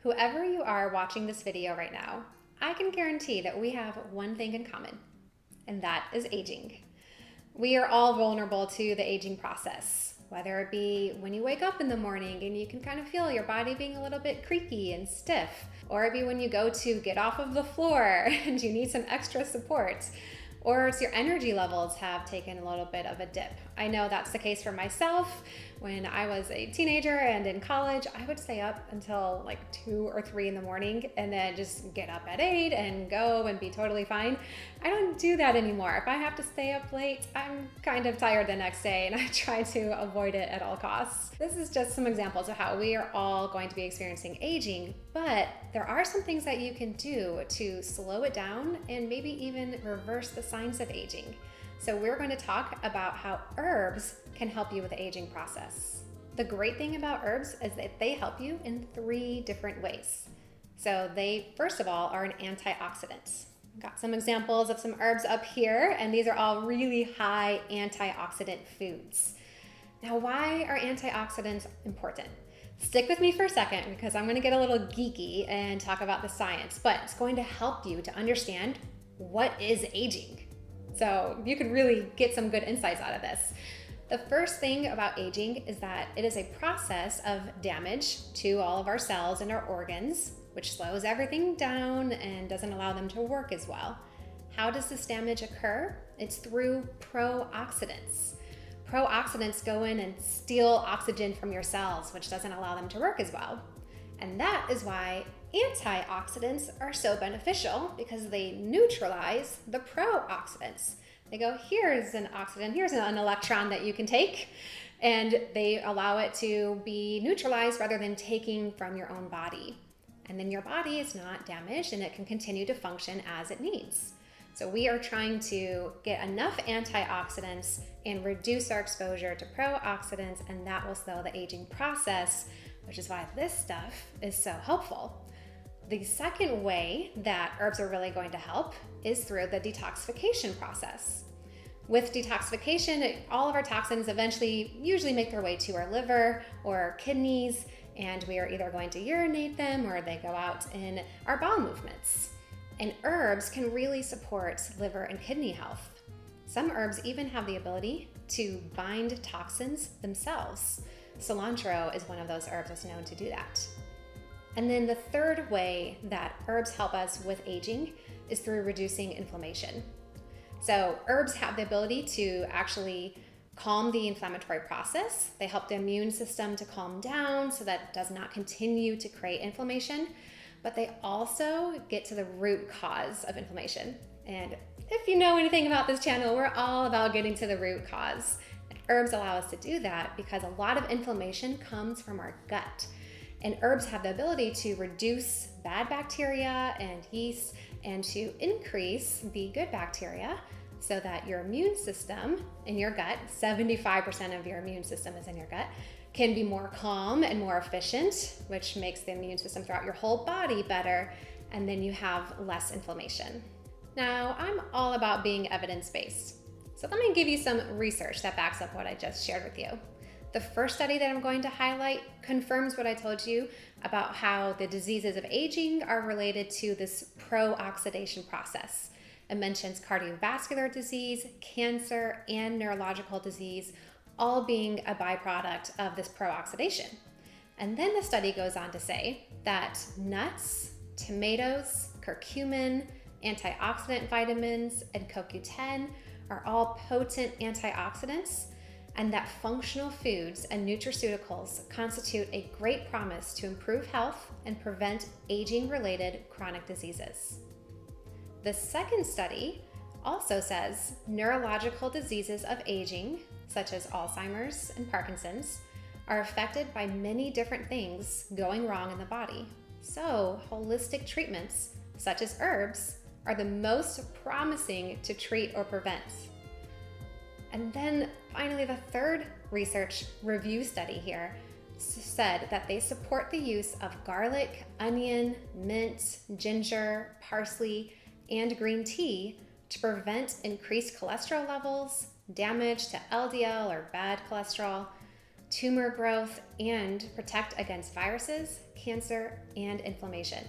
Whoever you are watching this video right now, I can guarantee that we have one thing in common, and that is aging. We are all vulnerable to the aging process, whether it be when you wake up in the morning and you can kind of feel your body being a little bit creaky and stiff, or it be when you go to get off of the floor and you need some extra support, or it's your energy levels have taken a little bit of a dip. I know that's the case for myself. When I was a teenager and in college, I would stay up until like 2 or 3 in the morning and then just get up at 8 and go and be totally fine. I don't do that anymore. If I have to stay up late, I'm kind of tired the next day and I try to avoid it at all costs. This is just some examples of how we are all going to be experiencing aging, but there are some things that you can do to slow it down and maybe even reverse the signs of aging. So we're going to talk about how herbs can help you with the aging process. The great thing about herbs is that they help you in 3 different ways. So they, first of all, are an antioxidant. Got some examples of some herbs up here, and these are all really high antioxidant foods. Now, why are antioxidants important? Stick with me for a second because I'm going to get a little geeky and talk about the science, but it's going to help you to understand what is aging. So you could really get some good insights out of this. The first thing about aging is that it is a process of damage to all of our cells and our organs, which slows everything down and doesn't allow them to work as well. How does this damage occur? It's through pro-oxidants. Pro-oxidants go in and steal oxygen from your cells, which doesn't allow them to work as well. And that is why antioxidants are so beneficial, because they neutralize the pro-oxidants. They go, here's an oxidant, here's an electron that you can take, and they allow it to be neutralized rather than taking from your own body. And then your body is not damaged and it can continue to function as it needs. So we are trying to get enough antioxidants and reduce our exposure to pro-oxidants, and that will slow the aging process, which is why this stuff is so helpful. The second way that herbs are really going to help is through the detoxification process. With detoxification, all of our toxins eventually usually make their way to our liver or our kidneys, and we are either going to urinate them or they go out in our bowel movements. And herbs can really support liver and kidney health. Some herbs even have the ability to bind toxins themselves. Cilantro is one of those herbs that's known to do that. And then the third way that herbs help us with aging is through reducing inflammation. So herbs have the ability to actually calm the inflammatory process. They help the immune system to calm down so that it does not continue to create inflammation, but they also get to the root cause of inflammation. And if you know anything about this channel, we're all about getting to the root cause. And herbs allow us to do that because a lot of inflammation comes from our gut. And herbs have the ability to reduce bad bacteria and yeast and to increase the good bacteria so that your immune system in your gut, 75% of your immune system is in your gut, can be more calm and more efficient, which makes the immune system throughout your whole body better, and then you have less inflammation. Now, I'm all about being evidence-based. So let me give you some research that backs up what I just shared with you. The first study that I'm going to highlight confirms what I told you about how the diseases of aging are related to this pro-oxidation process. It mentions cardiovascular disease, cancer, and neurological disease, all being a byproduct of this pro-oxidation. And then the study goes on to say that nuts, tomatoes, curcumin, antioxidant vitamins, and CoQ10 are all potent antioxidants, and that functional foods and nutraceuticals constitute a great promise to improve health and prevent aging-related chronic diseases. The second study also says neurological diseases of aging, such as Alzheimer's and Parkinson's, are affected by many different things going wrong in the body. So holistic treatments, such as herbs, are the most promising to treat or prevent. And then finally, the third research review study here said that they support the use of garlic, onion, mint, ginger, parsley, and green tea to prevent increased cholesterol levels, damage to LDL or bad cholesterol, tumor growth, and protect against viruses, cancer, and inflammation.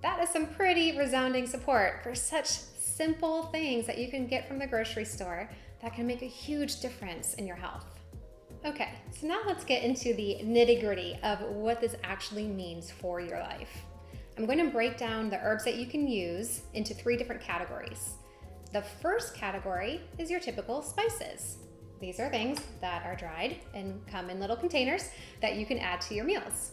That is some pretty resounding support for such simple things that you can get from the grocery store that can make a huge difference in your health. Okay, so now let's get into the nitty-gritty of what this actually means for your life. I'm going to break down the herbs that you can use into 3 different categories. The first category is your typical spices. These are things that are dried and come in little containers that you can add to your meals.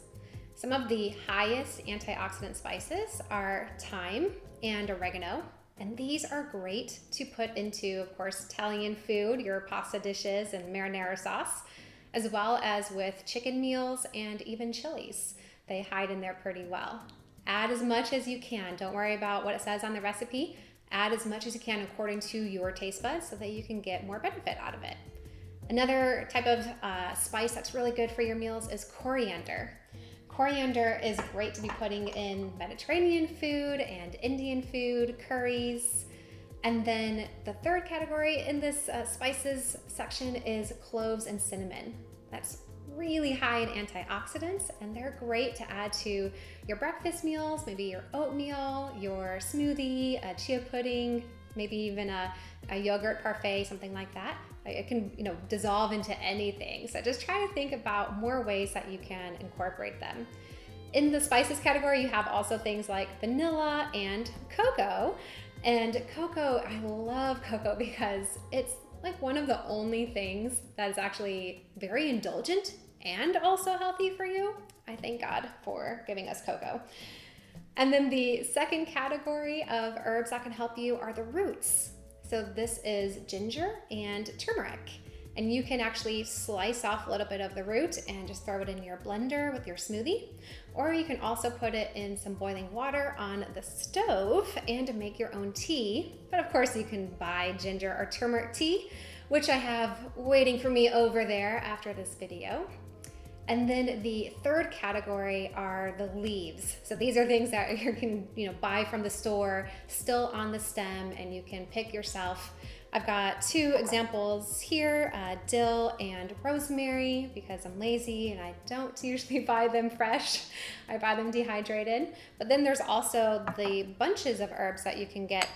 Some of the highest antioxidant spices are thyme and oregano, and these are great to put into, of course, Italian food, your pasta dishes and marinara sauce, as well as with chicken meals and even chilies. They hide in there pretty well. Add as much as you can. Don't worry about what it says on the recipe. Add as much as you can according to your taste buds so that you can get more benefit out of it. Another type of spice that's really good for your meals is coriander. Coriander is great to be putting in Mediterranean food and Indian food, curries. And then the third category in this spices section is cloves and cinnamon. That's really high in antioxidants, and they're great to add to your breakfast meals, maybe your oatmeal, your smoothie, a chia pudding, maybe even a yogurt parfait, something like that. It can, dissolve into anything. So just try to think about more ways that you can incorporate them. In the spices category, you have also things like vanilla and cocoa. And cocoa, I love cocoa because it's like one of the only things that is actually very indulgent and also healthy for you. I thank God for giving us cocoa. And then the second category of herbs that can help you are the roots. So this is ginger and turmeric. And you can actually slice off a little bit of the root and just throw it in your blender with your smoothie. Or you can also put it in some boiling water on the stove and make your own tea. But of course you can buy ginger or turmeric tea, which I have waiting for me over there after this video. And then the third category are the leaves. So these are things that you can buy from the store, still on the stem, and you can pick yourself. I've got 2 examples here, dill and rosemary, because I'm lazy and I don't usually buy them fresh. I buy them dehydrated. But then there's also the bunches of herbs that you can get,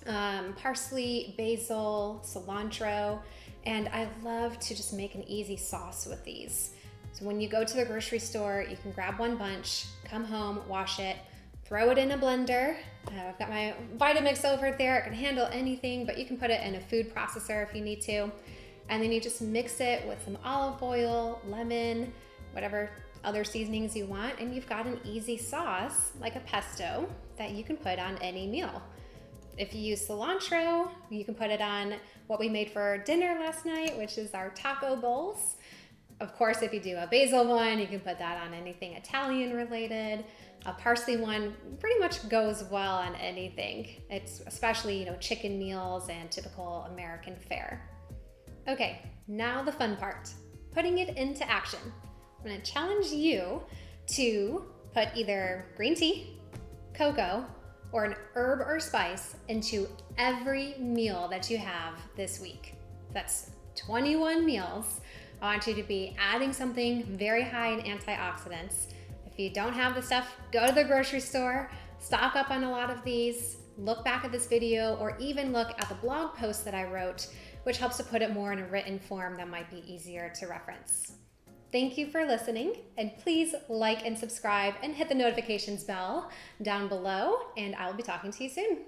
parsley, basil, cilantro, and I love to just make an easy sauce with these. So when you go to the grocery store, you can grab one bunch, come home, wash it, throw it in a blender. I've got my Vitamix over there. It can handle anything, but you can put it in a food processor if you need to. And then you just mix it with some olive oil, lemon, whatever other seasonings you want, and you've got an easy sauce like a pesto that you can put on any meal. If you use cilantro, you can put it on what we made for dinner last night, which is our taco bowls. Of course, if you do a basil one, you can put that on anything Italian related. A parsley one pretty much goes well on anything. It's especially, chicken meals and typical American fare. Okay, now the fun part, putting it into action. I'm gonna challenge you to put either green tea, cocoa, or an herb or spice into every meal that you have this week. That's 21 meals. I want you to be adding something very high in antioxidants. If you don't have the stuff, go to the grocery store, stock up on a lot of these, look back at this video, or even look at the blog post that I wrote, which helps to put it more in a written form that might be easier to reference. Thank you for listening, and please like and subscribe and hit the notifications bell down below, and I will be talking to you soon.